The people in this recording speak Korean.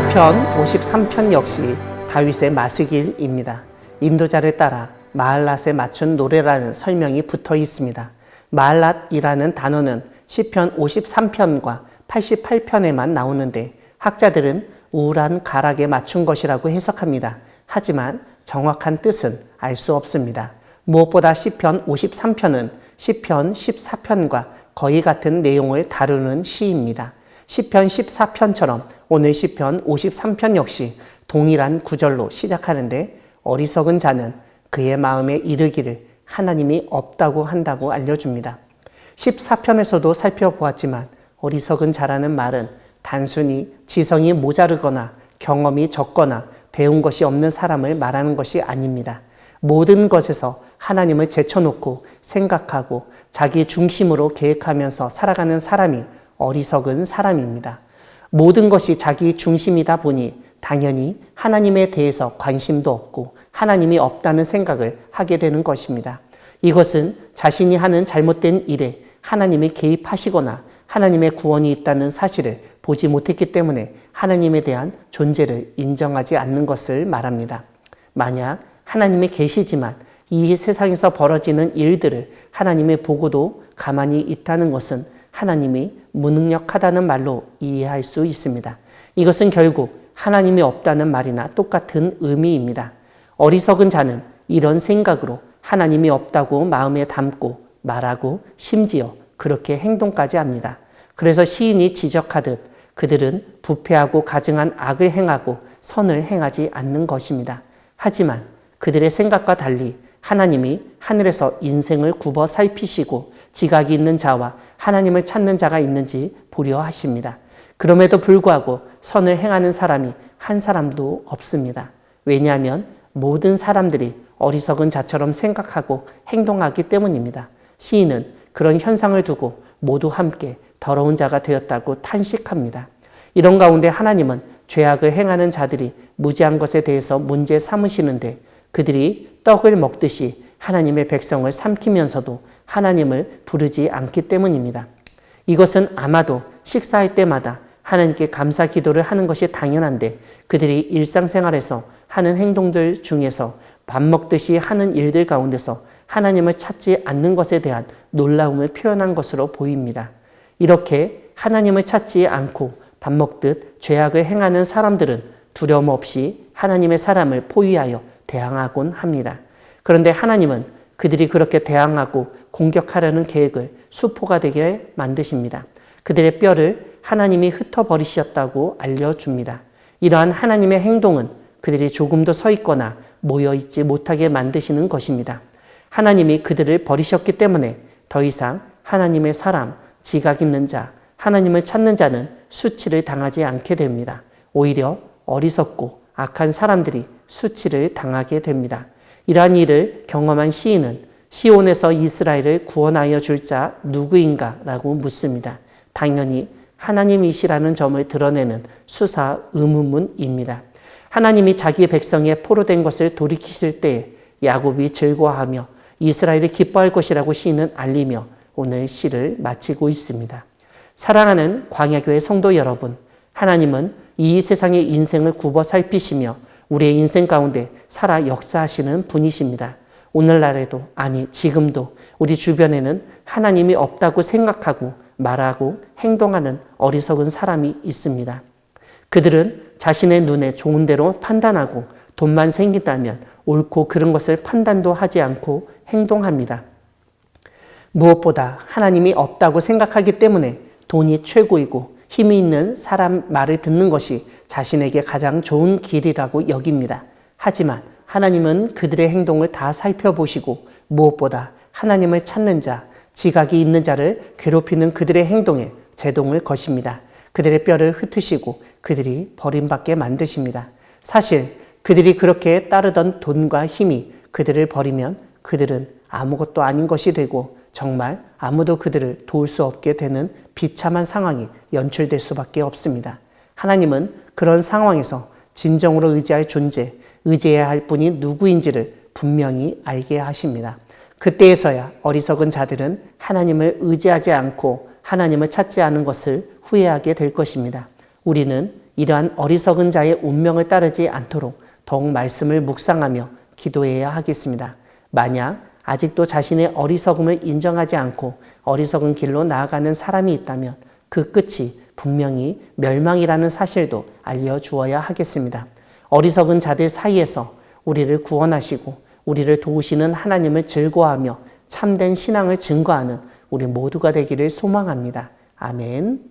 시편 53편 역시 다윗의 마스길입니다. 인도자를 따라 마할랏에 맞춘 노래라는 설명이 붙어 있습니다. 마할랏이라는 단어는 시편 53편과 88편에만 나오는데 학자들은 우울한 가락에 맞춘 것이라고 해석합니다. 하지만 정확한 뜻은 알 수 없습니다. 무엇보다 시편 53편은 시편 14편과 거의 같은 내용을 다루는 시입니다. 시편 14편처럼 오늘 시편 53편 역시 동일한 구절로 시작하는데 어리석은 자는 그의 마음에 이르기를 하나님이 없다고 한다고 알려줍니다. 14편에서도 살펴보았지만 어리석은 자라는 말은 단순히 지성이 모자르거나 경험이 적거나 배운 것이 없는 사람을 말하는 것이 아닙니다. 모든 것에서 하나님을 제쳐놓고 생각하고 자기 중심으로 계획하면서 살아가는 사람이 어리석은 사람입니다. 모든 것이 자기 중심이다 보니 당연히 하나님에 대해서 관심도 없고 하나님이 없다는 생각을 하게 되는 것입니다. 이것은 자신이 하는 잘못된 일에 하나님이 개입하시거나 하나님의 구원이 있다는 사실을 보지 못했기 때문에 하나님에 대한 존재를 인정하지 않는 것을 말합니다. 만약 하나님이 계시지만 이 세상에서 벌어지는 일들을 하나님이 보고도 가만히 있다는 것은 하나님이 무능력하다는 말로 이해할 수 있습니다. 이것은 결국 하나님이 없다는 말이나 똑같은 의미입니다. 어리석은 자는 이런 생각으로 하나님이 없다고 마음에 담고 말하고 심지어 그렇게 행동까지 합니다. 그래서 시인이 지적하듯 그들은 부패하고 가증한 악을 행하고 선을 행하지 않는 것입니다. 하지만 그들의 생각과 달리 하나님이 하늘에서 인생을 굽어 살피시고 지각이 있는 자와 하나님을 찾는 자가 있는지 보려 하십니다. 그럼에도 불구하고 선을 행하는 사람이 한 사람도 없습니다. 왜냐하면 모든 사람들이 어리석은 자처럼 생각하고 행동하기 때문입니다. 시인은 그런 현상을 두고 모두 함께 더러운 자가 되었다고 탄식합니다. 이런 가운데 하나님은 죄악을 행하는 자들이 무지한 것에 대해서 문제 삼으시는데 그들이 떡을 먹듯이 하나님의 백성을 삼키면서도 하나님을 부르지 않기 때문입니다. 이것은 아마도 식사할 때마다 하나님께 감사 기도를 하는 것이 당연한데 그들이 일상생활에서 하는 행동들 중에서 밥 먹듯이 하는 일들 가운데서 하나님을 찾지 않는 것에 대한 놀라움을 표현한 것으로 보입니다. 이렇게 하나님을 찾지 않고 밥 먹듯 죄악을 행하는 사람들은 두려움 없이 하나님의 사람을 포위하여 대항하곤 합니다. 그런데 하나님은 그들이 그렇게 대항하고 공격하려는 계획을 수포가 되게 만드십니다. 그들의 뼈를 하나님이 흩어버리셨다고 알려줍니다. 이러한 하나님의 행동은 그들이 조금도 서 있거나 모여있지 못하게 만드시는 것입니다. 하나님이 그들을 버리셨기 때문에 더 이상 하나님의 사람, 지각 있는 자, 하나님을 찾는 자는 수치를 당하지 않게 됩니다. 오히려 어리석고 악한 사람들이 수치를 당하게 됩니다. 이러한 일을 경험한 시인은 시온에서 이스라엘을 구원하여 줄 자 누구인가? 라고 묻습니다. 당연히 하나님이시라는 점을 드러내는 수사 의문문입니다. 하나님이 자기 백성의 포로된 것을 돌이키실 때에 야곱이 즐거워하며 이스라엘이 기뻐할 것이라고 시인은 알리며 오늘 시를 마치고 있습니다. 사랑하는 광야교회 성도 여러분, 하나님은 이 세상의 인생을 굽어 살피시며 우리의 인생 가운데 살아 역사하시는 분이십니다. 오늘날에도 아니 지금도 우리 주변에는 하나님이 없다고 생각하고 말하고 행동하는 어리석은 사람이 있습니다. 그들은 자신의 눈에 좋은 대로 판단하고 돈만 생긴다면 옳고 그른 것을 판단도 하지 않고 행동합니다. 무엇보다 하나님이 없다고 생각하기 때문에 돈이 최고이고 힘이 있는 사람 말을 듣는 것이 자신에게 가장 좋은 길이라고 여깁니다. 하지만 하나님은 그들의 행동을 다 살펴보시고 무엇보다 하나님을 찾는 자, 지각이 있는 자를 괴롭히는 그들의 행동에 제동을 거십니다. 그들의 뼈를 흩으시고 그들이 버림받게 만드십니다. 사실 그들이 그렇게 따르던 돈과 힘이 그들을 버리면 그들은 아무것도 아닌 것이 되고 정말 아무도 그들을 도울 수 없게 되는 비참한 상황이 연출될 수밖에 없습니다. 하나님은 그런 상황에서 진정으로 의지할 존재, 의지해야 할 분이 누구인지를 분명히 알게 하십니다. 그때에서야 어리석은 자들은 하나님을 의지하지 않고 하나님을 찾지 않은 것을 후회하게 될 것입니다. 우리는 이러한 어리석은 자의 운명을 따르지 않도록 더욱 말씀을 묵상하며 기도해야 하겠습니다. 만약 아직도 자신의 어리석음을 인정하지 않고 어리석은 길로 나아가는 사람이 있다면 그 끝이 분명히 멸망이라는 사실도 알려주어야 하겠습니다. 어리석은 자들 사이에서 우리를 구원하시고 우리를 도우시는 하나님을 즐거워하며 참된 신앙을 증거하는 우리 모두가 되기를 소망합니다. 아멘.